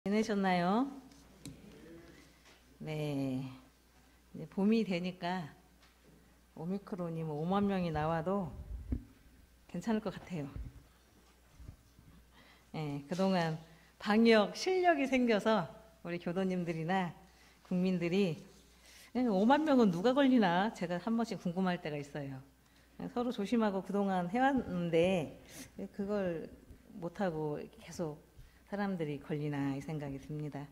지내셨나요? 네. 이제 봄이 되니까 오미크론이 5만 명이 나와도 괜찮을 것 같아요. 네, 그동안 방역 실력이 생겨서 우리 교도님들이나 국민들이 5만 명은 누가 걸리나 제가 한 번씩 궁금할 때가 있어요. 서로 조심하고 그동안 해왔는데 그걸 못하고 계속 사람들이 걸리나 이 생각이 듭니다.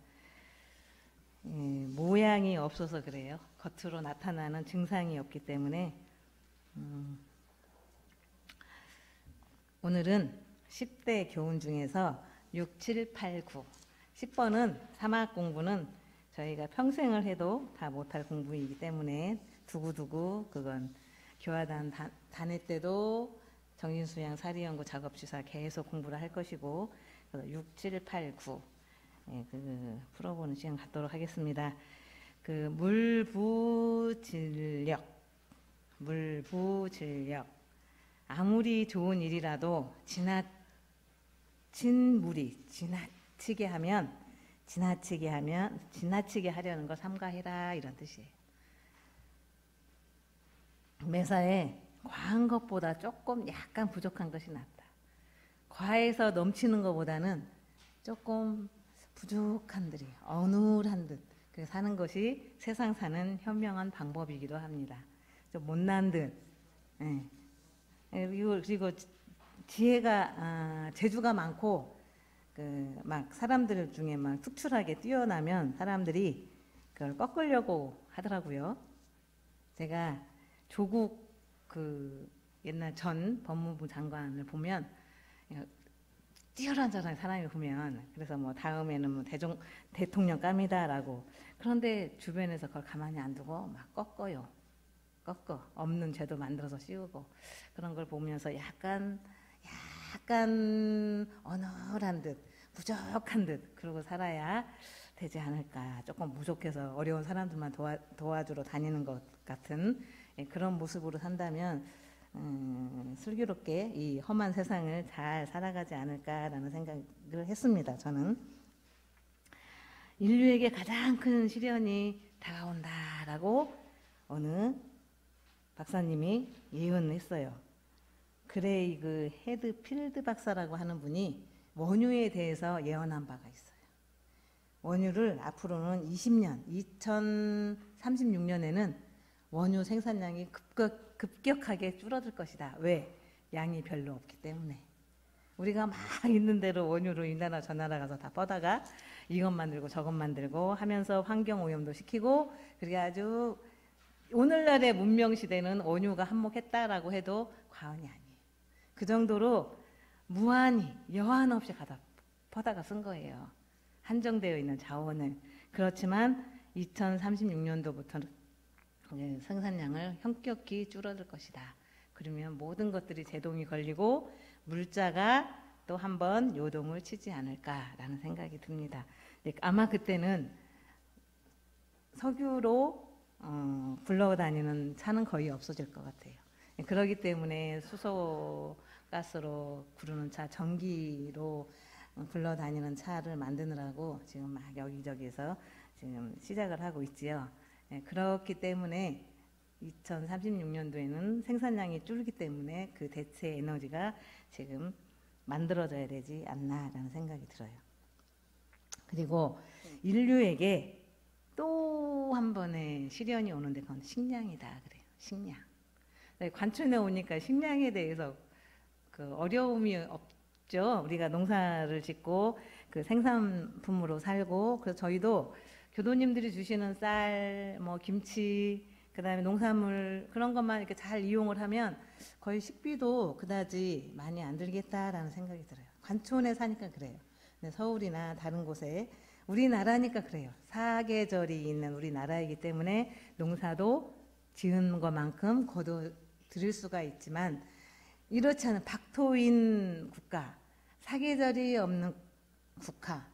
모양이 없어서 그래요. 겉으로 나타나는 증상이 없기 때문에. 오늘은 10대 교훈 중에서 6, 7, 8, 9 10번은 사막 공부는 저희가 평생을 해도 다 못할 공부이기 때문에 두고두고 그건 교화단 단회 때도 정신수양 사리연구 작업주사 계속 공부를 할 것이고 6, 7, 8, 9 풀어보는 시간 갖도록 하겠습니다. 물부진력 아무리 좋은 일이라도 지나치게 하려는 걸 삼가해라 이런 뜻이에요. 매사에 과한 것보다 조금 약간 부족한 것이 낫다. 과해서 넘치는 것보다는 조금 부족한 듯, 어눌한 듯 사는 것이 세상 사는 현명한 방법이기도 합니다. 좀 못난 듯. 그리고 지혜가 재주가 많고 막 사람들 중에 막 특출하게 뛰어나면 사람들이 그걸 꺾으려고 하더라고요. 제가 조국 옛날 전 법무부 장관을 보면 뛰어난 사람이 보면 그래서 다음에는 대통령 감이다라고. 그런데 주변에서 그걸 가만히 안 두고 막 꺾어 없는 죄도 만들어서 씌우고 그런 걸 보면서 약간 어눌한 듯 부족한 듯 그러고 살아야 되지 않을까. 조금 부족해서 어려운 사람들만 도와주러 다니는 것 같은 그런 모습으로 산다면 슬기롭게 이 험한 세상을 잘 살아가지 않을까라는 생각을 했습니다. 저는 인류에게 가장 큰 시련이 다가온다라고 어느 박사님이 예언했어요. 그레이그 헤드필드 박사라고 하는 분이 원유에 대해서 예언한 바가 있어요. 원유를 앞으로는 2036년에는 원유 생산량이 급격하게 줄어들 것이다. 왜? 양이 별로 없기 때문에. 우리가 막 있는 대로 원유로 이 나라 저 나라 가서 다 뻗다가 이것 만들고 저것 만들고 하면서 환경오염도 시키고 그게 아주 오늘날의 문명시대는 원유가 한몫했다라고 해도 과언이 아니에요. 그 정도로 무한히 여한 없이 퍼다가 쓴 거예요. 한정되어 있는 자원을. 그렇지만 2036년도부터는 생산량을 현격히 줄어들 것이다. 그러면 모든 것들이 제동이 걸리고 물자가 또 한번 요동을 치지 않을까라는 생각이 듭니다. 아마 그때는 석유로 굴러다니는 차는 거의 없어질 것 같아요. 그렇기 때문에 수소가스로 구르는 차, 전기로 굴러다니는 차를 만드느라고 지금 막 여기저기에서 지금 시작을 하고 있지요. 그렇기 때문에 2036년도에는 생산량이 줄기 때문에 그 대체 에너지가 지금 만들어져야 되지 않나라는 생각이 들어요. 그리고 인류에게 또 한 번의 시련이 오는데 그건 식량이다 그래요. 식량. 관촌에 오니까 식량에 대해서 어려움이 없죠. 우리가 농사를 짓고 생산품으로 살고 그래서 저희도 교도님들이 주시는 쌀, 김치, 그다음에 농산물 그런 것만 이렇게 잘 이용을 하면 거의 식비도 그다지 많이 안 들겠다라는 생각이 들어요. 관촌에 사니까 그래요. 근데 서울이나 다른 곳에 우리나라니까 그래요. 사계절이 있는 우리나라이기 때문에 농사도 지은 것만큼 거둬 들일 수가 있지만 이렇지 않은 박토인 국가, 사계절이 없는 국가,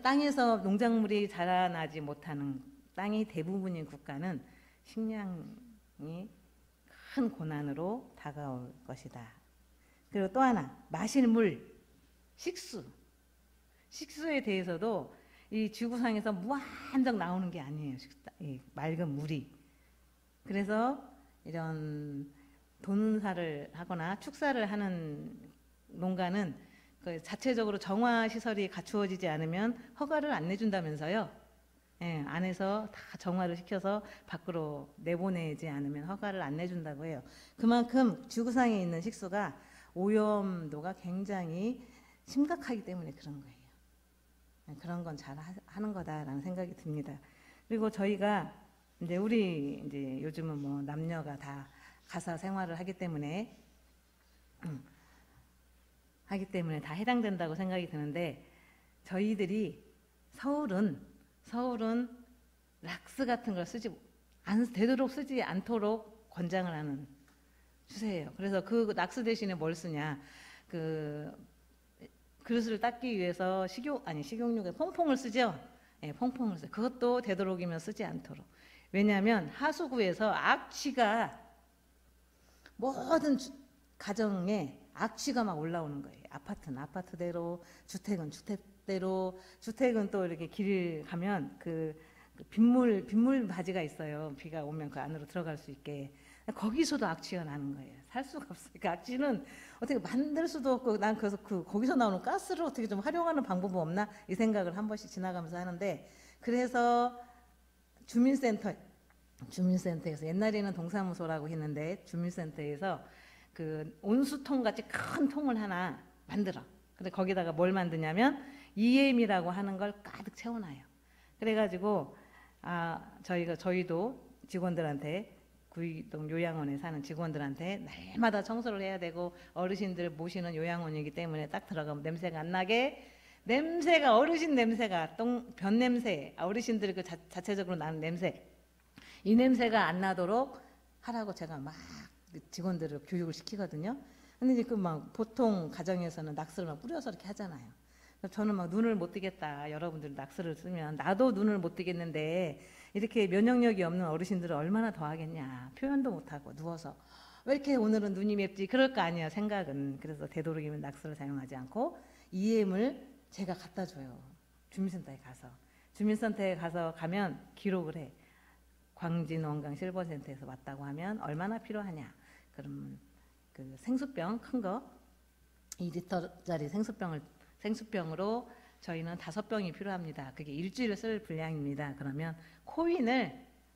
땅에서 농작물이 자라나지 못하는 땅이 대부분인 국가는 식량이 큰 고난으로 다가올 것이다. 그리고 또 하나, 마실 물, 식수. 식수에 대해서도 이 지구상에서 무한정 나오는 게 아니에요. 이 맑은 물이. 그래서 이런 돈사를 하거나 축사를 하는 농가는 그 자체적으로 정화 시설이 갖추어지지 않으면 허가를 안 내준다면서요. 예, 안에서 다 정화를 시켜서 밖으로 내보내지 않으면 허가를 안 내준다고 해요. 그만큼 지구상에 있는 식수가 오염도가 굉장히 심각하기 때문에 그런 거예요. 그런 건 잘 하는 거다라는 생각이 듭니다. 그리고 저희가 이제 우리 이제 요즘은 뭐 남녀가 다 가사 생활을 하기 때문에 다 해당된다고 생각이 드는데, 저희들이 서울은 락스 같은 걸 되도록 쓰지 않도록 권장을 하는 추세예요. 그래서 그 락스 대신에 뭘 쓰냐, 그 그릇을 닦기 위해서 식용유에 퐁퐁을 쓰죠. 예, 퐁퐁을 써요. 그것도 되도록이면 쓰지 않도록. 왜냐하면 하수구에서 악취가 모든 가정에 악취가 막 올라오는 거예요. 아파트는 아파트대로, 주택은 주택대로, 주택은 또 이렇게 길 가면 그 빗물 바지가 있어요. 비가 오면 그 안으로 들어갈 수 있게. 거기서도 악취가 나는 거예요. 살 수가 없어요. 그 악취는 어떻게 만들 수도 없고, 난 그래서 거기서 나오는 가스를 어떻게 좀 활용하는 방법은 없나 이 생각을 한 번씩 지나가면서 하는데, 그래서 주민센터에서 옛날에는 동사무소라고 했는데 주민센터에서 그 온수통 같이 큰 통을 하나 만들어. 근데 거기다가 뭘 만드냐면 EM이라고 하는 걸 가득 채워놔요. 그래가지고 저희도 직원들한테, 구이동 요양원에 사는 직원들한테 날마다 청소를 해야 되고, 어르신들 모시는 요양원이기 때문에 딱 들어가면 냄새가 안 나게, 어르신 냄새가 변 냄새, 어르신들 그 자체적으로 나는 냄새, 이 냄새가 안 나도록 하라고 제가 막 직원들을 교육을 시키거든요. 근데 이제 그 막 보통 가정에서는 낙스를 막 뿌려서 이렇게 하잖아요. 저는 막 눈을 못 뜨겠다. 여러분들 낙스를 쓰면 나도 눈을 못 뜨겠는데 이렇게 면역력이 없는 어르신들은 얼마나 더 하겠냐. 표현도 못 하고 누워서 왜 이렇게 오늘은 눈이 맵지, 그럴 거 아니에요, 생각은. 그래서 되도록이면 낙스를 사용하지 않고 EM을 제가 갖다 줘요. 주민센터에 가서 가면 기록을 해. 광진원강 실버센터에서 왔다고 하면 얼마나 필요하냐. 그러면 그 생수병 큰 거 2리터짜리 생수병으로 저희는 5병이 필요합니다. 그게 일주일을 쓸 분량입니다. 그러면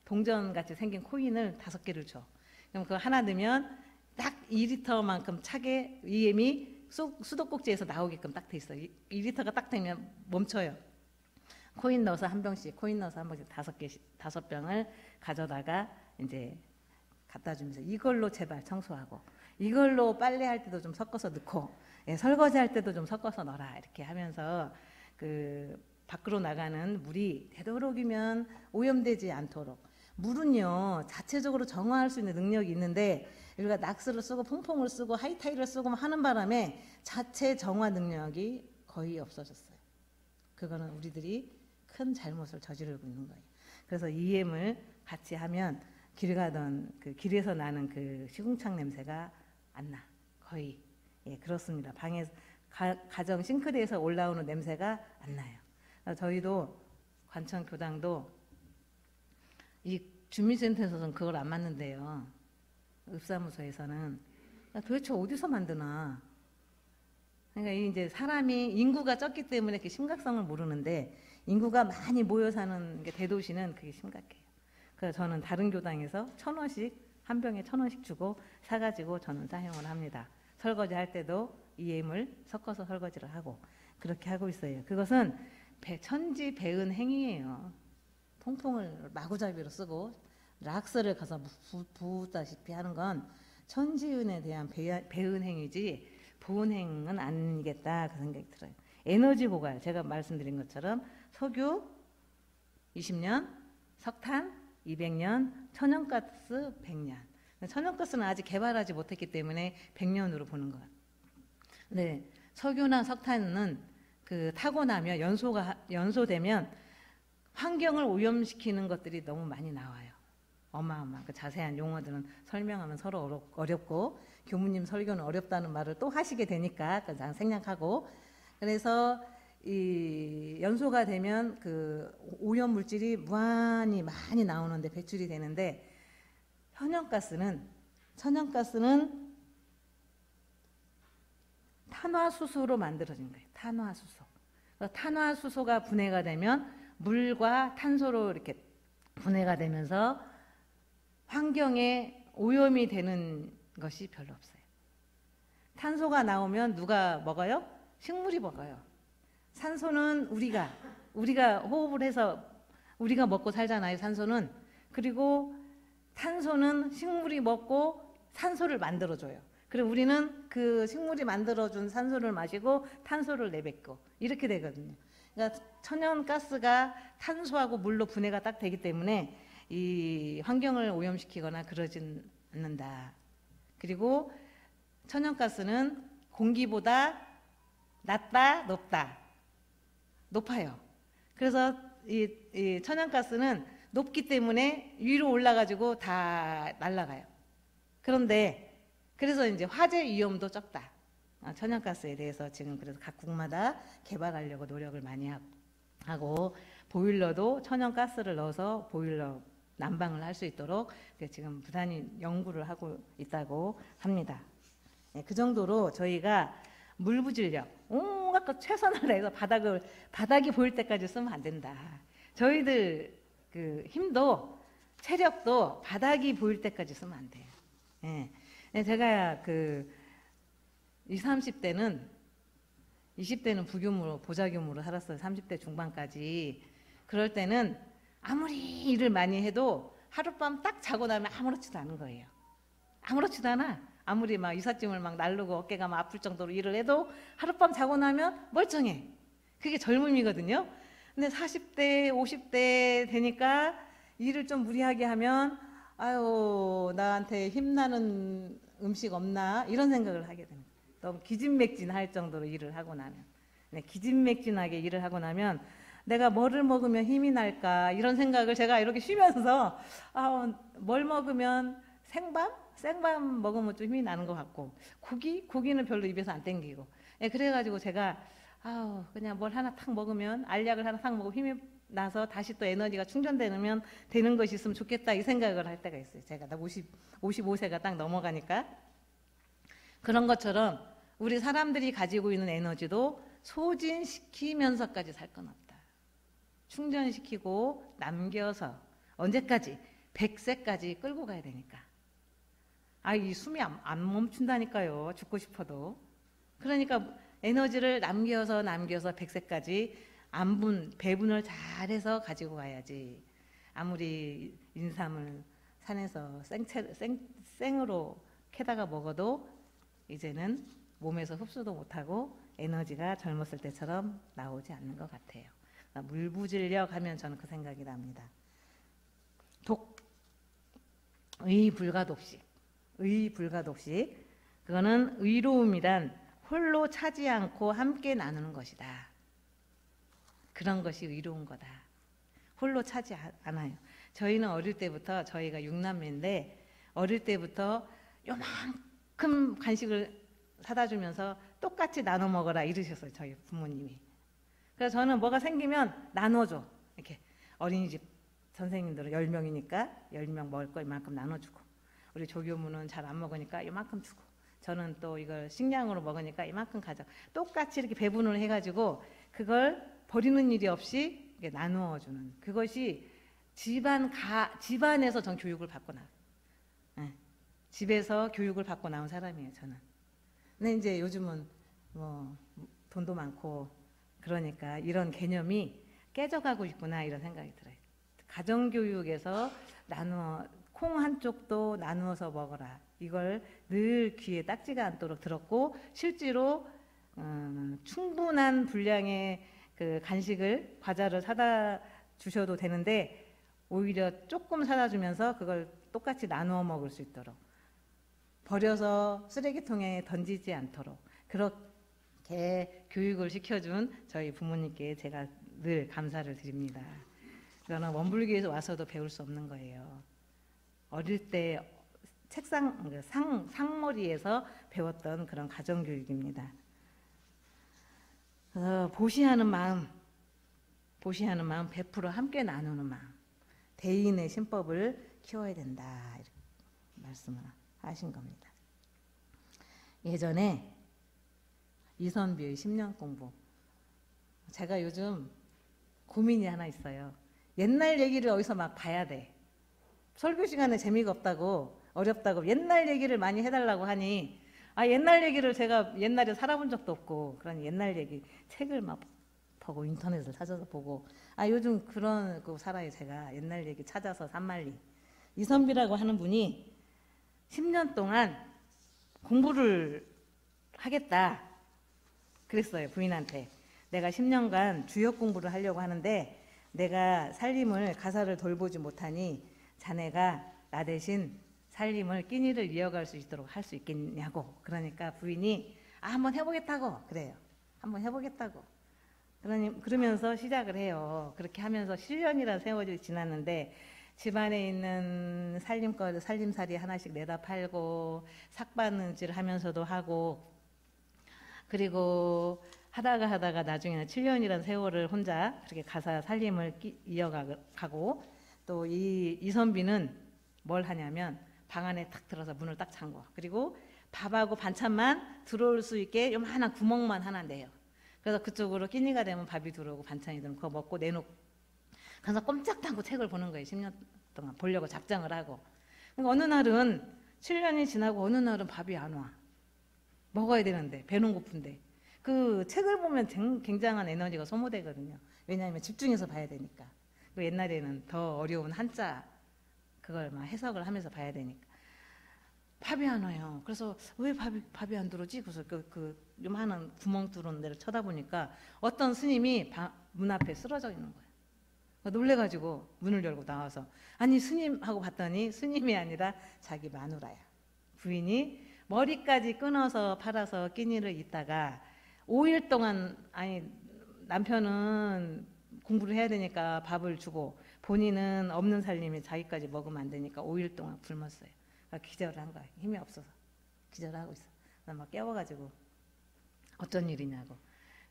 동전같이 생긴 코인을 5개를 줘. 그럼 그거 하나 넣으면 딱 2리터만큼 차게 EM이 수도꼭지에서 나오게끔 딱 돼 있어요. 2리터가 딱 되면 멈춰요. 코인 넣어서 한 병씩 5병을 가져다가 이제 갖다 주면서 이걸로 제발 청소하고, 이걸로 빨래할 때도 좀 섞어서 넣고, 설거지할 때도 좀 섞어서 넣어라, 이렇게 하면서 그 밖으로 나가는 물이 되도록이면 오염되지 않도록. 물은요 자체적으로 정화할 수 있는 능력이 있는데, 우리가 낙스를 쓰고 퐁퐁을 쓰고 하이타이를 쓰고 하는 바람에 자체 정화 능력이 거의 없어졌어요. 그거는 우리들이 큰 잘못을 저지르고 있는 거예요. 그래서 EM을 같이 하면 길 가던 그 길에서 나는 그 시궁창 냄새가 안 나. 거의. 예, 그렇습니다. 가정 싱크대에서 올라오는 냄새가 안 나요. 저희도 관청 교당도 이 주민센터에서는 그걸 안 맞는데요. 읍사무소에서는 도대체 어디서 만드나. 그러니까 이제 사람이 인구가 적기 때문에 그 심각성을 모르는데, 인구가 많이 모여 사는 게 대도시는 그게 심각해요. 그래서 저는 다른 교당에서 1,000원씩, 한 병에 1,000원씩 주고 사가지고 저는 사용을 합니다. 설거지 할 때도 EM을 섞어서 설거지를 하고 그렇게 하고 있어요. 그것은 천지배은 행위예요. 퐁퐁을 마구잡이로 쓰고 락스를 가서 부다시피 하는 건 천지은에 대한 배은 행위지 보은 행은 아니겠다, 그 생각이 들어요. 에너지 고갈, 제가 말씀드린 것처럼 석유 20년, 석탄 200년, 천연가스 100년. 천연가스는 아직 개발하지 못했기 때문에 100년으로 보는 거예요. 네, 석유나 석탄은 그 타고 나면 연소되면 환경을 오염시키는 것들이 너무 많이 나와요. 어마어마한 그 자세한 용어들은 설명하면 서로 어렵고, 교무님 설교는 어렵다는 말을 또 하시게 되니까 그냥 생략하고, 그래서 이 연소가 되면 그 오염 물질이 무한히 많이 나오는데 배출이 되는데, 천연가스는 탄화수소로 만들어진 거예요. 탄화수소. 탄화수소가 분해가 되면 물과 탄소로 이렇게 분해가 되면서 환경에 오염이 되는 것이 별로 없어요. 탄소가 나오면 누가 먹어요? 식물이 먹어요. 산소는 우리가 호흡을 해서 우리가 먹고 살잖아요, 산소는. 그리고 탄소는 식물이 먹고 산소를 만들어줘요. 그리고 우리는 그 식물이 만들어준 산소를 마시고 탄소를 내뱉고 이렇게 되거든요. 그러니까 천연가스가 탄소하고 물로 분해가 딱 되기 때문에 이 환경을 오염시키거나 그러진 않는다. 그리고 천연가스는 공기보다 낮다, 높다. 높아요. 그래서 이 천연가스는 높기 때문에 위로 올라가지고 다 날아가요. 그런데 그래서 이제 화재 위험도 적다. 천연가스에 대해서 지금 그래서 각국마다 개발하려고 노력을 많이 하고, 보일러도 천연가스를 넣어서 보일러 난방을 할 수 있도록 지금 부단히 연구를 하고 있다고 합니다. 그 정도로 저희가 물부질력, 온갖 것 최선을 해서 바닥이 보일 때까지 쓰면 안 된다. 저희들 그 힘도 체력도 바닥이 보일 때까지 쓰면 안 돼요. 예. 제가 그 20, 30대는 부교무로 보자교무로 살았어요. 30대 중반까지. 그럴 때는 아무리 일을 많이 해도 하룻밤 딱 자고 나면 아무렇지도 않은 거예요. 아무렇지도 않아. 아무리 막 이삿짐을 막 날르고 어깨가 막 아플 정도로 일을 해도 하룻밤 자고 나면 멀쩡해. 그게 젊음이거든요. 근데 40대, 50대 되니까 일을 좀 무리하게 하면 아유, 나한테 힘나는 음식 없나? 이런 생각을 하게 됩니다. 너무 기진맥진할 정도로 일을 하고 나면. 네, 기진맥진하게 일을 하고 나면 내가 뭐를 먹으면 힘이 날까? 이런 생각을 제가 이렇게 쉬면서 뭘 먹으면 생밤 먹으면 좀 힘이 나는 것 같고, 고기는 별로 입에서 안 땡기고. 예, 그래가지고 제가 그냥 뭘 하나 탁 먹으면, 알약을 하나 탁 먹으면 힘이 나서 다시 또 에너지가 충전되면 되는 것이 있으면 좋겠다, 이 생각을 할 때가 있어요. 제가 55세가 딱 넘어가니까. 그런 것처럼 우리 사람들이 가지고 있는 에너지도 소진시키면서까지 살 건 없다. 충전시키고 남겨서 언제까지? 100세까지 끌고 가야 되니까. 이 숨이 안 멈춘다니까요. 죽고 싶어도. 그러니까 에너지를 남겨서 100세까지 배분을 잘해서 가지고 가야지. 아무리 인삼을 산에서 생으로 캐다가 먹어도 이제는 몸에서 흡수도 못하고 에너지가 젊었을 때처럼 나오지 않는 것 같아요. 물부질력 하면 저는 그 생각이 납니다. 의불가독식. 그거는 의로움이란 홀로 차지 않고 함께 나누는 것이다. 그런 것이 의로운 거다. 홀로 차지 않아요. 저희는 어릴 때부터, 저희가 6남매인데 어릴 때부터 요만큼 간식을 사다 주면서 똑같이 나눠 먹어라 이러셨어요. 저희 부모님이. 그래서 저는 뭐가 생기면 나눠줘. 이렇게 어린이집 선생님들은 10명이니까 10명 먹을 거 이만큼 나눠주고, 우리 조교무는 잘 안 먹으니까 이만큼 주고, 저는 또 이걸 식량으로 먹으니까 이만큼 가져. 똑같이 이렇게 배분을 해가지고 그걸 버리는 일이 없이 이렇게 나누어 주는, 그것이 집안에서 전 교육을 받고 집에서 교육을 받고 나온 사람이에요, 저는. 근데 이제 요즘은 뭐 돈도 많고 그러니까 이런 개념이 깨져가고 있구나, 이런 생각이 들어요. 가정교육에서 콩 한쪽도 나누어서 먹어라. 이걸 늘 귀에 딱지가 않도록 들었고, 실제로 충분한 분량의 그 간식을, 과자를 사다 주셔도 되는데 오히려 조금 사다 주면서 그걸 똑같이 나누어 먹을 수 있도록, 버려서 쓰레기통에 던지지 않도록 그렇게 교육을 시켜준 저희 부모님께 제가 늘 감사를 드립니다. 그거는 원불교에서 와서도 배울 수 없는 거예요. 어릴 때 상머리에서 배웠던 그런 가정교육입니다. 보시하는 마음, 베풀어 함께 나누는 마음, 대인의 신법을 키워야 된다, 이렇게 말씀을 하신 겁니다. 예전에 이선비의 10년 공부, 제가 요즘 고민이 하나 있어요. 옛날 얘기를 어디서 막 봐야 돼. 설교 시간에 재미가 없다고, 어렵다고 옛날 얘기를 많이 해달라고 하니, 옛날 얘기를 제가 옛날에 살아본 적도 없고, 그러니 옛날 얘기 책을 막 보고 인터넷을 찾아서 보고, 요즘 그런 거 살아요. 제가 옛날 얘기 찾아서 산만리. 이선비라고 하는 분이 10년 동안 공부를 하겠다 그랬어요. 부인한테. 내가 10년간 주역 공부를 하려고 하는데 내가 살림을 가사를 돌보지 못하니 자네가 나 대신 살림을 끼니를 이어갈 수 있도록 할 수 있겠냐고. 그러니까 부인이 한번 해보겠다고 그래요. 한번 해보겠다고. 그러면서 시작을 해요. 그렇게 하면서 7년이라는 세월이 지났는데 집안에 있는 살림살이 하나씩 내다 팔고 삭바느질 하면서도 하고, 그리고 하다가 나중에는 7년이라는 세월을 혼자 그렇게 가사 살림을 이어가고, 또 이선비는 뭘 하냐면 방 안에 탁 들어서 문을 딱 잠궈. 그리고 밥하고 반찬만 들어올 수 있게 요만한 구멍만 하나 내요. 그래서 그쪽으로 끼니가 되면 밥이 들어오고 반찬이 되면 그거 먹고 내놓고, 그래서 꼼짝도 않고 책을 보는 거예요. 10년 동안 보려고 작정을 하고. 그러니까 어느 날은 7년이 지나고 어느 날은 밥이 안 와. 먹어야 되는데 배는 고픈데 그 책을 보면 굉장한 에너지가 소모되거든요. 왜냐하면 집중해서 봐야 되니까. 그 옛날에는 더 어려운 한자 그걸 막 해석을 하면서 봐야 되니까 밥이 안 와요. 그래서 왜 밥이 안 들어오지? 그래서 그 요만한 구멍 뚫은 데를 쳐다보니까 어떤 스님이 문 앞에 쓰러져 있는 거예요. 놀래가지고 문을 열고 나와서, 아니 스님 하고 봤더니 스님이 아니라 자기 마누라야. 부인이 머리까지 끊어서 팔아서 끼니를 있다가 5일 동안, 남편은 공부를 해야 되니까 밥을 주고 본인은 없는 살림에 자기까지 먹으면 안 되니까 5일 동안 굶었어요. 그러니까 기절을 한 거야. 힘이 없어서 기절하고 있어. 막 깨워가지고 어쩐 일이냐고.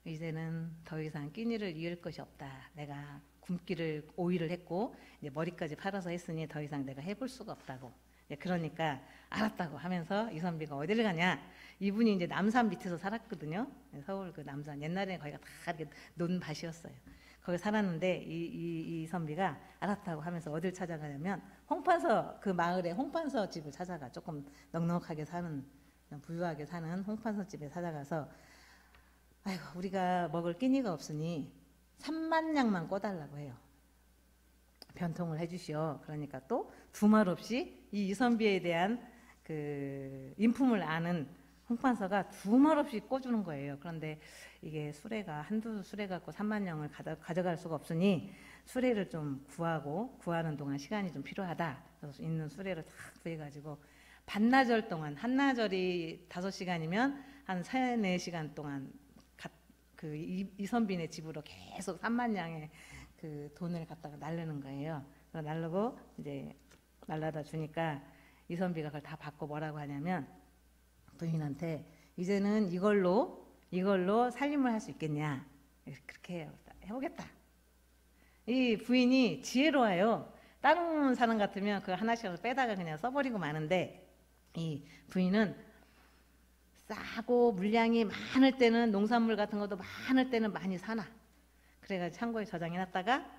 이제는 더 이상 끼니를 이을 것이 없다. 내가 굶기를 5일을 했고 이제 머리까지 팔아서 했으니 더 이상 내가 해볼 수가 없다고. 그러니까 알았다고 하면서 이선비가 어디를 가냐. 이분이 이제 남산 밑에서 살았거든요. 서울 그 남산. 옛날에는 거기가 다 이렇게 논밭이었어요. 거기 살았는데 이선비가 알았다고 하면서 어딜 찾아가냐면 홍판서, 그 마을에 홍판서 집을 찾아가. 조금 넉넉하게 사는, 부유하게 사는 홍판서 집에 찾아가서, 아이고 우리가 먹을 끼니가 없으니 3만 냥만 꿔달라고 해요. 변통을 해주시오. 그러니까 또 두말 없이 이 이선비에 대한 그 인품을 아는 홍판서가 두말 없이 꿔주는 거예요. 그런데 이게 수레가 한두 수레 갖고 3만 냥을 가져갈 수가 없으니 수레를 좀 구하는 동안 시간이 좀 필요하다. 그래서 있는 수레를 다 구해가지고 반나절 동안, 한나절이 5시간이면 한 3, 4시간 동안 그 이선비네 집으로 계속 3만 냥의 그 돈을 갖다가 날르는 거예요. 날르고 이제 날라다 주니까 이선비가 그걸 다 받고 뭐라고 하냐면 부인한테 이제는 이걸로 살림을 할 수 있겠냐. 그렇게 해요. 해보겠다. 이 부인이 지혜로워요. 다른 사람 같으면 그 하나씩 빼다가 그냥 써버리고 마는데 이 부인은 싸고 물량이 많을 때는 농산물 같은 것도 많을 때는 많이 사놔. 그래가지고 창고에 저장해놨다가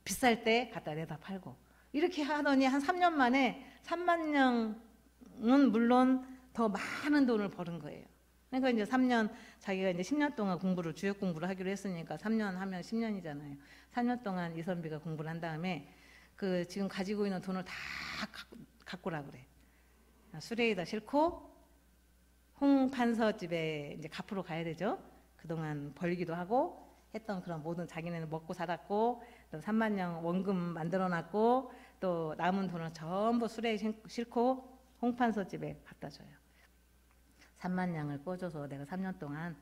비쌀 때 갖다 내다 팔고 이렇게 하더니 한 3년 만에 3만 냥은 물론 더 많은 돈을 버는 거예요. 그러니까 이제 3년, 자기가 이제 10년 동안 주역 공부를 하기로 했으니까 3년 하면 10년이잖아요. 3년 동안 이선비가 공부를 한 다음에 그 지금 가지고 있는 돈을 다 갖고 오라 그래. 수레에다 싣고 홍판서 집에 이제 갚으러 가야 되죠. 그동안 벌기도 하고 했던 그런 모든, 자기네는 먹고 살았고 또 3만 냥 원금 만들어놨고 또 남은 돈을 전부 수레에 싣고 홍판서 집에 갖다 줘요. 3만 냥을 꿔줘서 내가 3년 동안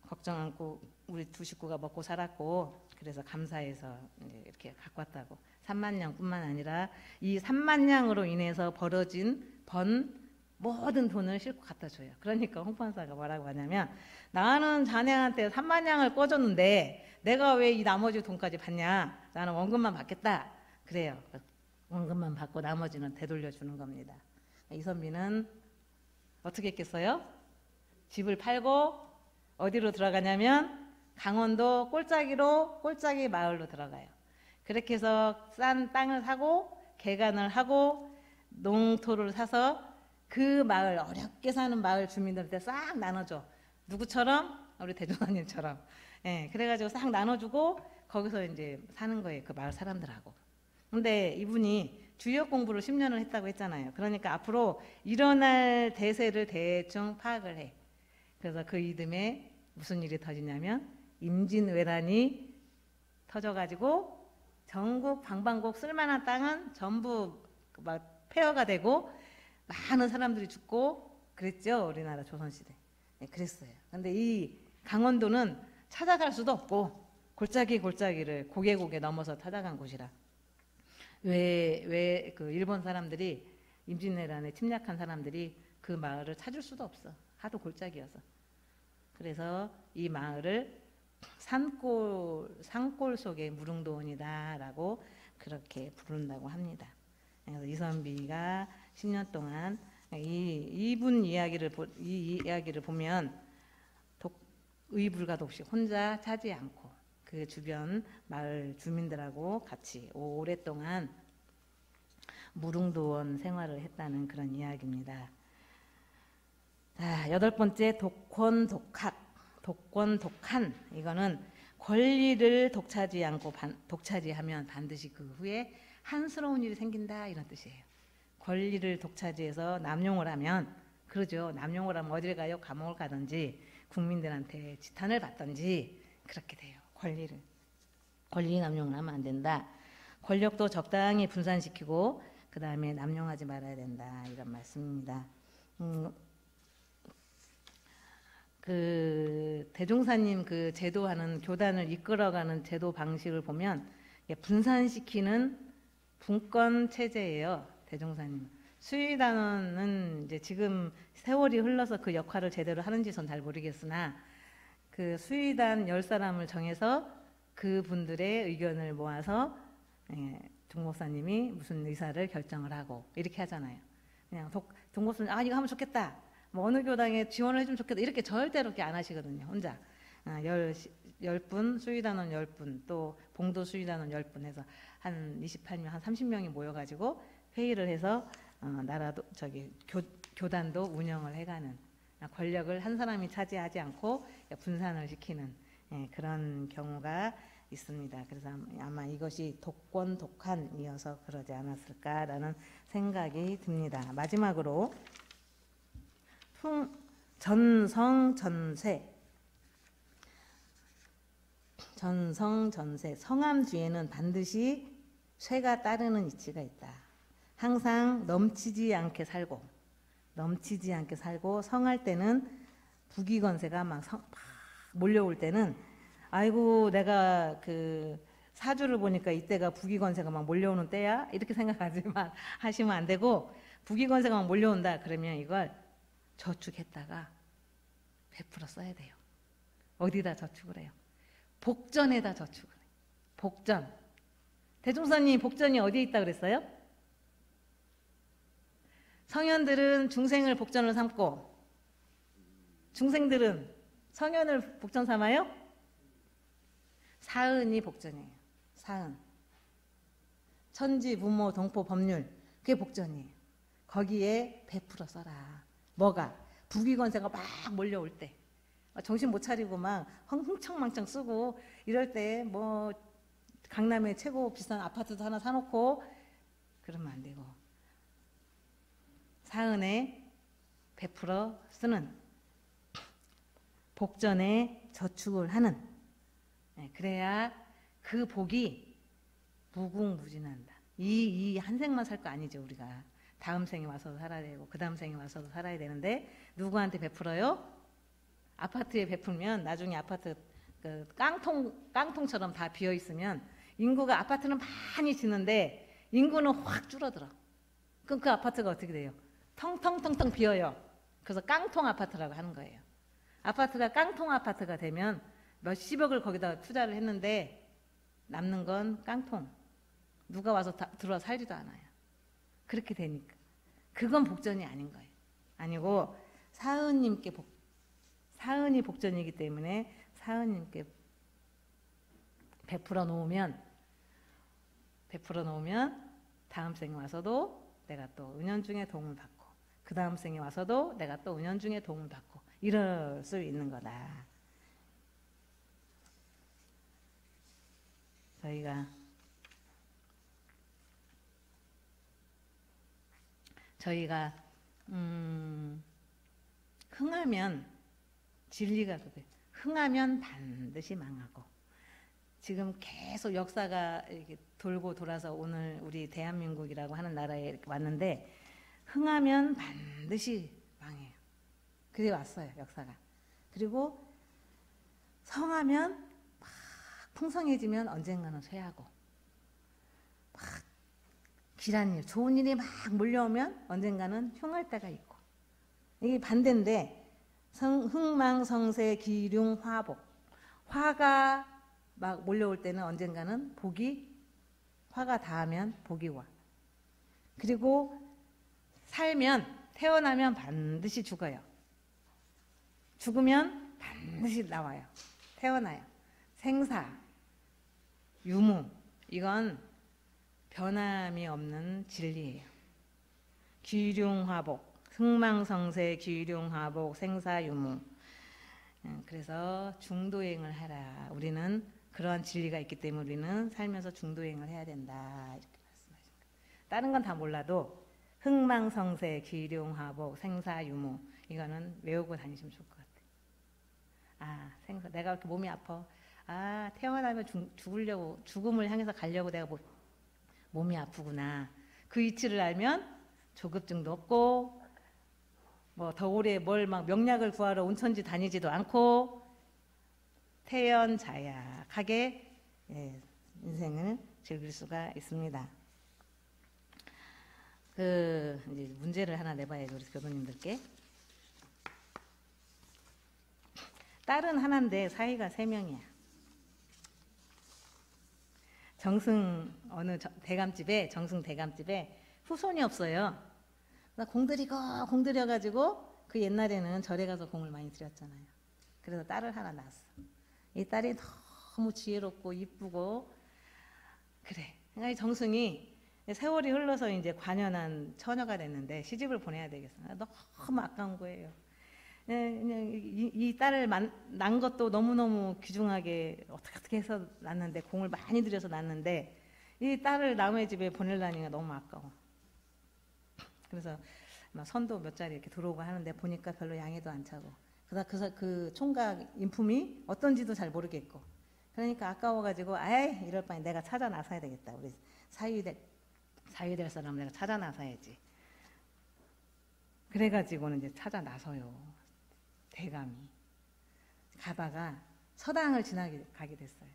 걱정 않고 우리 두 식구가 먹고 살았고 그래서 감사해서 이제 이렇게 갖고 왔다고. 3만 냥뿐만 아니라 이 3만 냥으로 인해서 번 모든 돈을 싣고 갖다 줘요. 그러니까 홍판사가 뭐라고 하냐면 나는 자네한테 3만 양을 꿔줬는데 내가 왜 이 나머지 돈까지 받냐? 나는 원금만 받겠다. 그래요. 원금만 받고 나머지는 되돌려 주는 겁니다. 이선비는 어떻게 했겠어요? 집을 팔고 어디로 들어가냐면 강원도 꼴짜기 마을로 들어가요. 그렇게 해서 싼 땅을 사고 개간을 하고 농토를 사서 그 마을, 어렵게 사는 마을 주민들한테 싹 나눠줘. 누구처럼? 우리 대종사님처럼. 예, 그래가지고 싹 나눠주고 거기서 이제 사는 거예요. 그 마을 사람들하고. 근데 이분이 주역 공부를 10년을 했다고 했잖아요. 그러니까 앞으로 일어날 대세를 대충 파악을 해. 그래서 그 이듬해 무슨 일이 터지냐면 임진왜란이 터져가지고 전국 방방곡 쓸만한 땅은 전부 막 폐허가 되고 많은 사람들이 죽고 그랬죠. 우리나라 조선시대. 네, 그랬어요. 근데 이 강원도는 찾아갈 수도 없고 골짜기를 고개 넘어서 찾아간 곳이라. 왜 그 일본 사람들이 임진왜란에 침략한 사람들이 그 마을을 찾을 수도 없어. 하도 골짜기여서. 그래서 이 마을을 산골 속의 무릉도원이다라고 그렇게 부른다고 합니다. 그래서 이선비가 10년 동안 이분 이야기를 보면 의불가독식 혼자 차지 않고 그 주변 마을 주민들하고 같이 오랫동안 무릉도원 생활을 했다는 그런 이야기입니다. 자, 8번째 독권독한. 이거는 권리를 독차지하면 반드시 그 후에 한스러운 일이 생긴다 이런 뜻이에요. 권리를 독차지해서 남용을 하면 그러죠. 남용을 하면 어딜 가요? 감옥을 가든지 국민들한테 지탄을 받든지 그렇게 돼요. 권리 남용을 하면 안 된다. 권력도 적당히 분산시키고 그 다음에 남용하지 말아야 된다 이런 말씀입니다. 그 대종사님 그 제도하는 교단을 이끌어가는 제도 방식을 보면 분산시키는 분권 체제예요. 대종사님. 수의단원은 이제 지금 세월이 흘러서 그 역할을 제대로 하는지 전 잘 모르겠으나 그 수의단 10사람을 정해서 그 분들의 의견을 모아서 종목사님이 무슨 의사를 결정을 하고 이렇게 하잖아요. 그냥 종목사님 이거 하면 좋겠다. 뭐 어느 교당에 지원을 해주면 좋겠다. 이렇게 절대로 그렇게 안 하시거든요. 혼자. 10분, 수의단원 10분, 또 봉도 수의단원 10분 해서 한 28명, 한 30명이 모여가지고 회의를 해서 교단도 운영을 해가는 권력을 한 사람이 차지하지 않고 분산을 시키는 그런 경우가 있습니다. 그래서 아마 이것이 독권독한이어서 그러지 않았을까라는 생각이 듭니다. 마지막으로 전성전세. 성함 뒤에는 반드시 쇠가 따르는 이치가 있다. 항상 넘치지 않게 살고 성할 때는 부귀건세가 막 몰려올 때는 아이고 내가 그 사주를 보니까 이때가 부귀건세가 막 몰려오는 때야 이렇게 하시면 안 되고 부귀건세가 막 몰려온다 그러면 이걸 저축했다가 베풀어 써야 돼요. 어디다 저축을 해요? 복전에다 저축을 해요. 복전. 대종사님 복전이 어디에 있다 그랬어요? 성현들은 중생을 복전을 삼고 중생들은 성현을 복전 삼아요? 사은이 복전이에요. 사은. 천지, 부모, 동포, 법률 그게 복전이에요. 거기에 베풀어 써라. 뭐가? 부귀건세가 막 몰려올 때 정신 못 차리고 막 흥청망청 쓰고 이럴 때 뭐 강남에 최고 비싼 아파트도 하나 사놓고 그러면 안 되고 사은에 베풀어 쓰는 복전에 저축을 하는 그래야 그 복이 무궁무진한다. 이 한 생만 살 거 아니죠. 우리가 다음 생에 와서도 살아야 되고 그 다음 생에 와서도 살아야 되는데 누구한테 베풀어요? 아파트에 베풀면 나중에 아파트 그 깡통처럼 다 비어 있으면 인구가 아파트는 많이 지는데 인구는 확 줄어들어. 그럼 그 아파트가 어떻게 돼요? 텅텅텅텅 비어요. 그래서 깡통 아파트라고 하는 거예요. 아파트가 깡통 아파트가 되면 몇십억을 거기다 투자를 했는데 남는 건 깡통. 누가 와서 들어와 살지도 않아요. 그렇게 되니까. 그건 복전이 아닌 거예요. 아니고 사은님께 사은이 복전이기 때문에 사은님께 베풀어 놓으면 다음 생에 와서도 내가 또 은연중에 도움을 받고 그 다음 생에 와서도 내가 또 은연중에 도움을 받고 이럴 수 있는 거다. 저희가 흥하면 진리가 그래. 흥하면 반드시 망하고 지금 계속 역사가 이렇게 돌고 돌아서 오늘 우리 대한민국이라고 하는 나라에 이렇게 왔는데 흥하면 반드시 망해요. 그래 왔어요 역사가. 그리고 성하면 막 풍성해지면 언젠가는 쇠하고 막 길한 일, 좋은 일이 막 몰려오면 언젠가는 흉할 때가 있고 이게 반대인데 흥망성쇠 기륭화복 화가 막 몰려올 때는 언젠가는 화가 닿으면 복이 와. 그리고 태어나면 반드시 죽어요. 죽으면 반드시 나와요. 태어나요. 생사, 유무 이건 변함이 없는 진리예요. 기륭화복, 흥망성쇠 기륭화복 생사유무. 그래서 중도행을 하라. 우리는 그러한 진리가 있기 때문에 우리는 살면서 중도행을 해야 된다. 이렇게 말씀하십니다. 다른 건 다 몰라도 흥망성쇠 기륭화복 생사유무 이거는 외우고 다니시면 좋을 것 같아요. 생사 내가 이렇게 몸이 아파. 태어나면 죽음을 향해서 가려고 내가 몸이 아프구나. 그 이치를 알면 조급증도 없고 더 오래 막 명약을 구하러 온천지 다니지도 않고 태연자약하게 인생을 즐길 수가 있습니다. 이제 문제를 하나 내봐야죠 우리 교도님들께. 딸은 하나인데 사이가 3명이야. 정승 대감집에 후손이 없어요. 공들여가지고 그 옛날에는 절에 가서 공을 많이 드렸잖아요. 그래서 딸을 하나 낳았어. 이 딸이 너무 지혜롭고 이쁘고 그래. 그러니까 이 정승이 세월이 흘러서 이제 관연한 처녀가 됐는데 시집을 보내야 되겠어. 너무 아까운 거예요. 그냥 이 딸을 낳은 것도 너무너무 귀중하게 어떻게 해서 낳는데 공을 많이 들여서 낳는데 이 딸을 남의 집에 보내려니까 너무 아까워. 그래서 선도 몇 자리 이렇게 들어오고 하는데 보니까 별로 양해도 안 차고 그래서 그 총각 인품이 어떤지도 잘 모르겠고 그러니까 아까워가지고 이럴 바에 내가 찾아 나서야 되겠다. 우리 사위될 사람 내가 찾아 나서야지. 그래가지고는 이제 찾아 나서요. 대감이 가다가 서당을 가게 됐어요.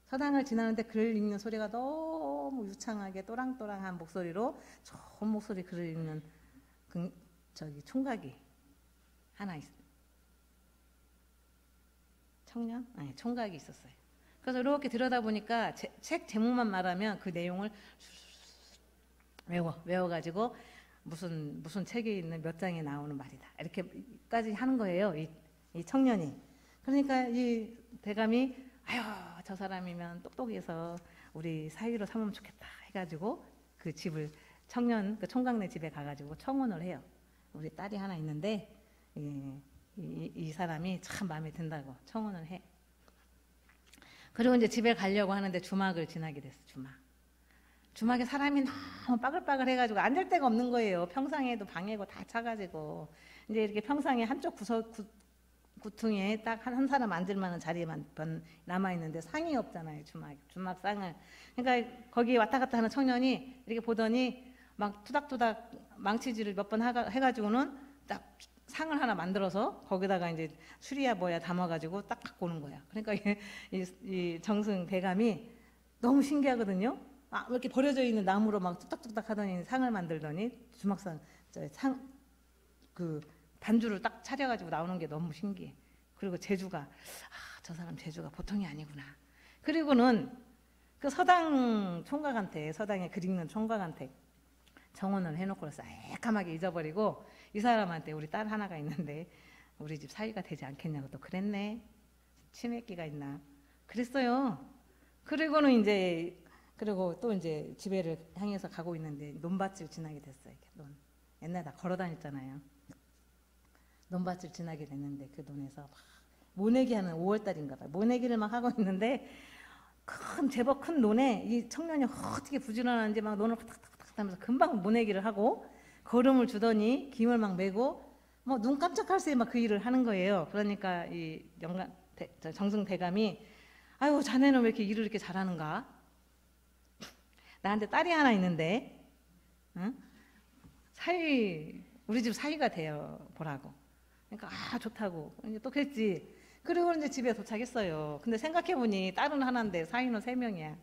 서당을 지나는데 글 읽는 소리가 너무 유창하게 또랑또랑한 목소리로 좋은 목소리 글을 읽는 총각이 하나 있어요. 총각이 있었어요. 그래서 이렇게 들여다보니까 책 제목만 말하면 그 내용을 외워가지고 무슨 책에 있는 몇 장에 나오는 말이다. 이렇게까지 하는 거예요. 이 청년이. 그러니까 이 대감이 저 사람이면 똑똑해서 우리 사위로 삼으면 좋겠다 해가지고 그 집을 그 총각네 집에 가가지고 청혼을 해요. 우리 딸이 하나 있는데 이 사람이 참 마음에 든다고 청혼을 해. 그리고 이제 집에 가려고 하는데 주막을 지나게 됐어. 주막에 사람이 너무 빠글빠글 해가지고 앉을 데가 없는 거예요. 평상에도 방해고 다 차가지고 이제 이렇게 평상에 한쪽 구퉁에 딱 한 사람 앉을 만한 자리만 남아 있는데 상이 없잖아요. 주막 상을. 그러니까 거기 왔다 갔다 하는 청년이 이렇게 보더니 막 투닥투닥 망치질을 몇 번 해가지고는 딱 상을 하나 만들어서 거기다가 이제 술이야 뭐야 담아가지고 딱 갖고 오는 거야. 그러니까 이 정승 대감이 너무 신기하거든요. 이렇게 버려져 있는 나무로 막 뚝딱뚝딱 하더니 상을 만들더니 주막상 그 반주를 딱 차려가지고 나오는 게 너무 신기해. 그리고 재주가 저 사람 재주가 보통이 아니구나. 그리고는 그 서당 총각한테, 서당에 글 읽는 총각한테 정언을 해놓고 새까맣게 잊어버리고 이 사람한테 우리 딸 하나가 있는데 우리 집 사위가 되지 않겠냐고 또 그랬네. 치맥기가 있나 그랬어요. 그리고는 이제 그리고 또 이제 집에를 향해서 가고 있는데 논밭을 지나게 됐어요. 논. 옛날에 다 걸어 다녔잖아요. 논밭을 지나게 됐는데 그 논에서 막 모내기 하는 5월달인가 봐요. 모내기를 막 하고 있는데 제법 큰 논에 이 청년이 어떻게 부지런한지 막 논을 탁탁탁 하면서 금방 모내기를 하고 걸음을 주더니 김을 막 메고 뭐 눈 깜짝할 새에 막 그 일을 하는 거예요. 그러니까 이 정승 대감이 아유 자네는 왜 이렇게 일을 이렇게 잘하는가? 나한테 딸이 하나 있는데 응? 우리 집 사위가 되어 보라고. 그러니까 좋다고 또 그랬지. 그리고 이제 집에 도착했어요. 근데 생각해보니 딸은 하나인데 사위는 3명이야.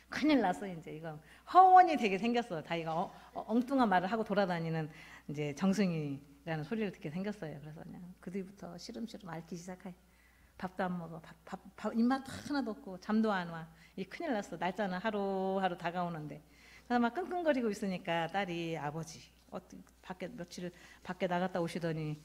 큰일 났어. 이제 이거 허원이 되게 생겼어. 자기가 엉뚱한 말을 하고 돌아다니는 이제 정승이라는 소리를 듣게 생겼어요. 그래서 그냥 그 뒤부터 시름시름 앓기 시작해. 밥도 안 먹어. 입맛 하나도 없고 잠도 안 와. 이 큰일 났어. 날짜는 하루하루 다가오는데. 그래서 막 끙끙거리고 있으니까 딸이 아버지 며칠 밖에 나갔다 오시더니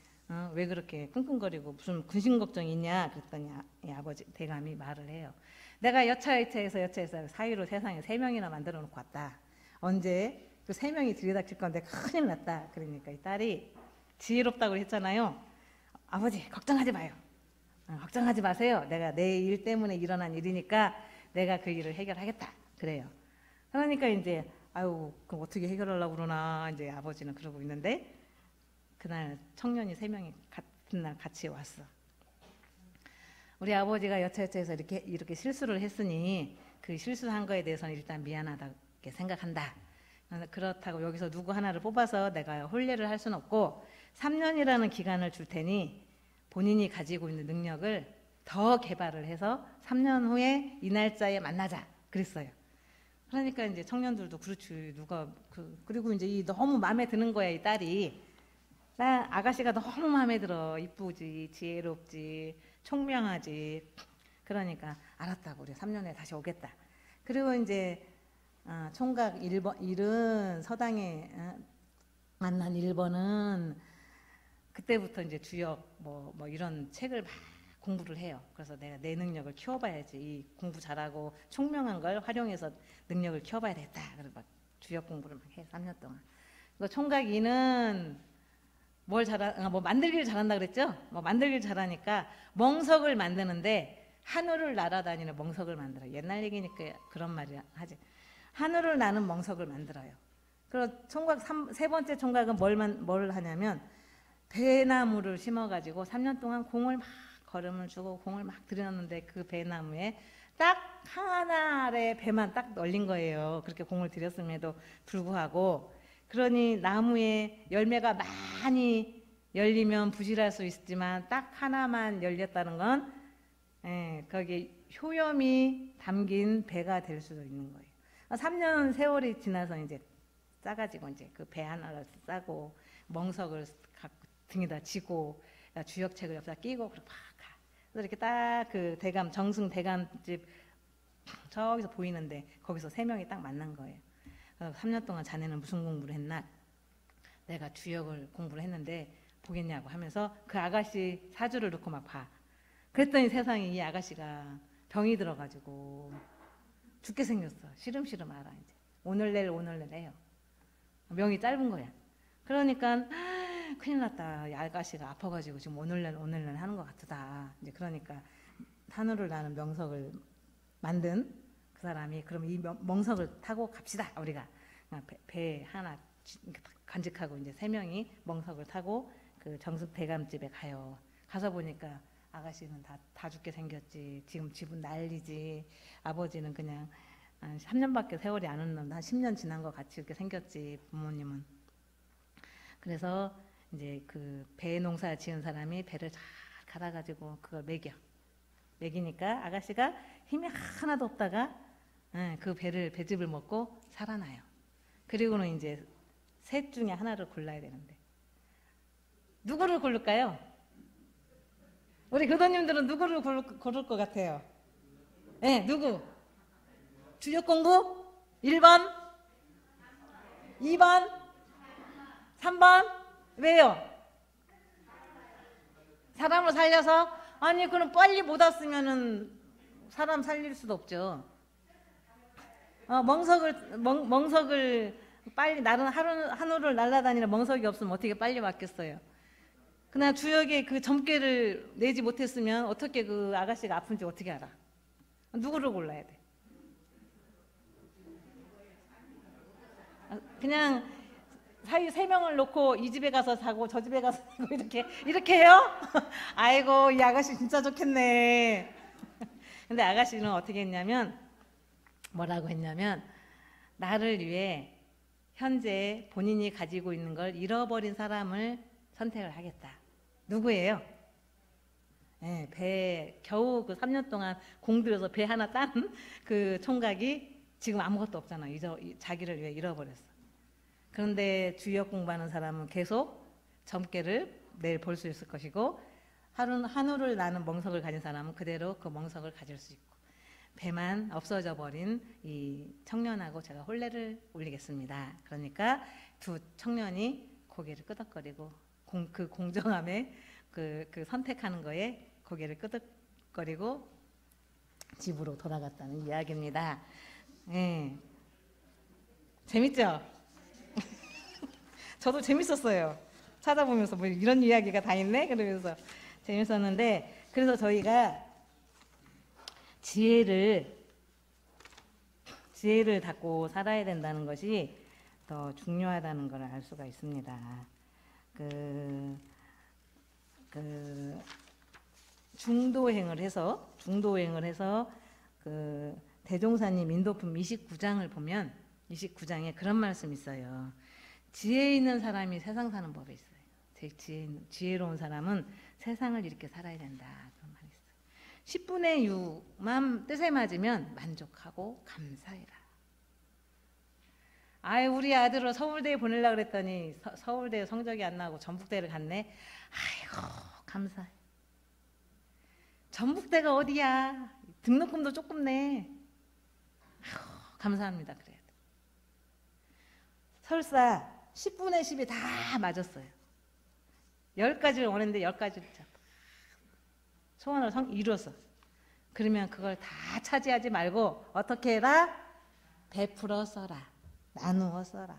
왜 그렇게 끙끙거리고 무슨 근심 걱정이 있냐 그랬더니 아버지 대감이 말을 해요. 내가 여차여차해서 사위로 세상에 3명이나 만들어 놓고 왔다. 언제 그 3명이 들이닥칠 건데 큰일 났다. 그러니까 이 딸이 지혜롭다고 했잖아요. 아버지 걱정하지 마요. 걱정하지 마세요. 내가 내 일 때문에 일어난 일이니까 내가 그 일을 해결하겠다. 그래요. 그러니까 이제 아유 그럼 어떻게 해결하려고 그러나 이제 아버지는 그러고 있는데 그날 청년이 3명이 같은 날 같이 왔어. 우리 아버지가 여차여차해서 이렇게 실수를 했으니 그 실수한 거에 대해서는 일단 미안하다고 생각한다. 그렇다고 여기서 누구 하나를 뽑아서 내가 혼례를 할 수는 없고 3년이라는 기간을 줄 테니 본인이 가지고 있는 능력을 더 개발을 해서 3년 후에 이 날짜에 만나자 그랬어요. 그러니까 이제 청년들도 그렇지 누가 그리고 이제 너무 마음에 드는 거야. 이 딸이 나 아가씨가 너무 마음에 들어. 이쁘지 지혜롭지 총명하지. 그러니까 알았다고 우리 3년 후에 다시 오겠다. 그리고 이제 총각 1은 서당에 만난 1번은 그때부터 이제 주역 뭐 이런 책을 막 공부를 해요. 그래서 내가 내 능력을 키워봐야지. 이 공부 잘하고 총명한 걸 활용해서 능력을 키워봐야 되겠다. 그래서 막 주역 공부를 막 해. 3년 동안. 총각 2는 뭐 만들기를 잘한다 그랬죠? 뭐 만들기를 잘하니까 멍석을 만드는데 하늘을 날아다니는 멍석을 만들어요. 옛날 얘기니까 그런 말이 하지. 하늘을 나는 멍석을 만들어요. 그리고 총각 3번째 총각은 뭘 하냐면 배나무를 심어가지고 3년 동안 공을 막 걸음을 주고 공을 막 들여놨는데 그 배나무에 딱 하나의 배만 딱 널린 거예요. 그렇게 공을 들였음에도 불구하고. 그러니 나무에 열매가 많이 열리면 부실할 수 있지만 딱 하나만 열렸다는 건 거기 효염이 담긴 배가 될 수도 있는 거예요. 3년 세월이 지나서 이제 싸가지고 이제 그 배 하나를 싸고 멍석을 등에다 지고 주역책을 옆에다 끼고 그렇게 막 가. 그래서 이렇게 딱 그 정승 대감집 저기서 보이는데 거기서 3명이 딱 만난 거예요. 3년 동안 자네는 무슨 공부를 했나? 내가 주역을 공부를 했는데 보겠냐고 하면서 그 아가씨 사주를 놓고 막 봐. 그랬더니 세상에 이 아가씨가 병이 들어가지고 죽게 생겼어. 시름시름 알아 이제. 오늘 내일 해요. 명이 짧은 거야. 그러니까 큰일 났다. 이 아가씨가 아파가지고 지금 오늘 내일 하는 것 같다. 이제 그러니까 하늘을 나는 명석을 만든 그 사람이 그럼 이 멍석을 타고 갑시다. 우리가 배 하나 간직하고 이제 3명이 멍석을 타고 그 정승 대감집에 가요. 가서 보니까 아가씨는 다 죽게 생겼지. 지금 집은 난리지. 아버지는 그냥 3년밖에 세월이 안 흘렀는데 한 10년 지난 것 같이 이렇게 생겼지. 부모님은. 그래서 이제 그 배 농사 지은 사람이 배를 잘 갈아가지고 그걸 먹이니까 아가씨가 힘이 하나도 없다가 그 배즙을 먹고 살아나요. 그리고는 이제 셋 중에 하나를 골라야 되는데 누구를 고를까요? 우리 교도님들은 누구를 고를 것 같아요? 네, 누구? 주역 공부? 1번? 2번? 3번? 왜요? 사람을 살려서? 아니, 그럼 빨리 못 왔으면은 사람 살릴 수도 없죠. 멍석을 빨리 하늘을 날아다니는 멍석이 없으면 어떻게 빨리 왔겠어요? 그냥 주역에 그 점괘를 내지 못했으면 어떻게 그 아가씨가 아픈지 어떻게 알아? 누구를 골라야 돼? 그냥 사위 3명을 놓고 이 집에 가서 자고 저 집에 가서 자고 이렇게 해요? 아이고, 이 아가씨 진짜 좋겠네. 근데 아가씨는 어떻게 했냐면, 뭐라고 했냐면, 나를 위해 현재 본인이 가지고 있는 걸 잃어버린 사람을 선택을 하겠다. 누구예요? 네, 겨우 그 3년 동안 공들여서 배 하나 딴 그 총각이 지금 아무것도 없잖아. 자기를 위해 잃어버렸어. 그런데 주역 공부하는 사람은 계속 점괘를 내일 볼 수 있을 것이고, 한우를 나는 멍석을 가진 사람은 그대로 그 멍석을 가질 수 있고, 배만 없어져 버린 이 청년하고 제가 혼례를 올리겠습니다. 그러니까 두 청년이 고개를 끄덕거리고 그 공정함에 그 선택하는 거에 고개를 끄덕거리고 집으로 돌아갔다는 이야기입니다. 네. 재밌죠? 저도 재밌었어요. 찾아보면서 뭐 이런 이야기가 다 있네? 그러면서 재밌었는데, 그래서 저희가 지혜를 갖고 살아야 된다는 것이 더 중요하다는 걸 알 수가 있습니다. 중도행을 해서 그 대종사님 인도품 29장을 보면 29장에 그런 말씀이 있어요. 지혜 있는 사람이 세상 사는 법이 있어요. 지혜로운 사람은 세상을 이렇게 살아야 된다. 그런 말이 있어요. 10분의 6만 뜻에 맞으면 만족하고 감사해라. 아이, 우리 아들을 서울대에 보내려고 그랬더니 서울대 성적이 안 나고 전북대를 갔네. 아이고, 감사해. 전북대가 어디야? 등록금도 조금 내. 아이고, 감사합니다. 그래야 돼. 설사 10분의 10이 다 맞았어요. 10가지를 원했는데 10가지를 소원을 이루었어. 그러면 그걸 다 차지하지 말고 어떻게 해라? 베풀어 써라. 나누어 써라.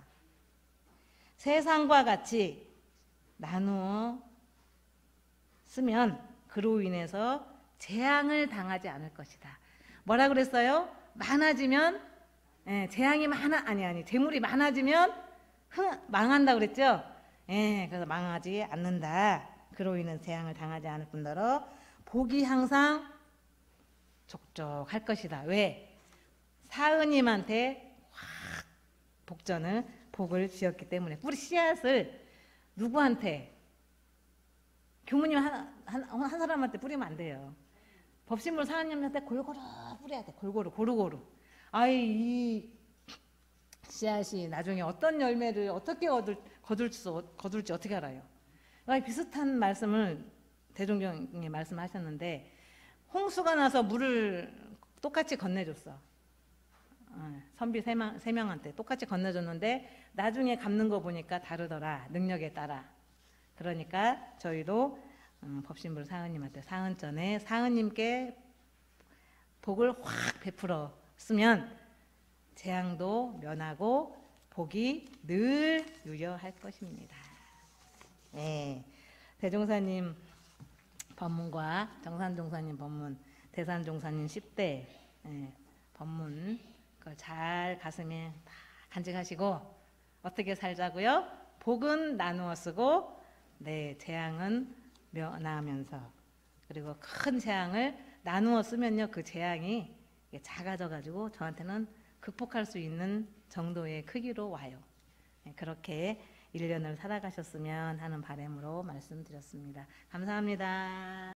세상과 같이 나누어 쓰면 그로 인해서 재앙을 당하지 않을 것이다. 뭐라 그랬어요? 많아지면 재앙이 재물이 많아지면 망한다 그랬죠? 그래서 망하지 않는다. 그로 인해 재앙을 당하지 않을 뿐더러 복이 항상 족족할 것이다. 왜? 사은님한테 확 복을 지었기 때문에. 뿌리 씨앗을 누구한테? 교무님 한 사람한테 뿌리면 안 돼요. 법신물 사은님한테 골고루 뿌려야 돼. 고루고루. 이 씨앗이 나중에 어떤 열매를 어떻게 거둘지 어떻게 알아요? 비슷한 말씀을 대종경에 말씀하셨는데, 홍수가 나서 물을 똑같이 건네줬어. 선비 3명한테 똑같이 건네줬는데 나중에 갚는 거 보니까 다르더라. 능력에 따라. 그러니까 저희도 법신불 사은님한테 사은전에 사은님께 복을 확 베풀어 쓰면 재앙도 면하고 복이 늘 유효할 것입니다. 네, 대종사님 법문과 정산종사님 법문, 대산종사님 10대 법문 그걸 잘 가슴에 다 간직하시고 어떻게 살자고요? 복은 나누어 쓰고 재앙은 면하면서, 그리고 큰 재앙을 나누어 쓰면요 그 재앙이 작아져 가지고 저한테는 극복할 수 있는 정도의 크기로 와요. 그렇게 1년을 살아가셨으면 하는 바람으로 말씀드렸습니다. 감사합니다.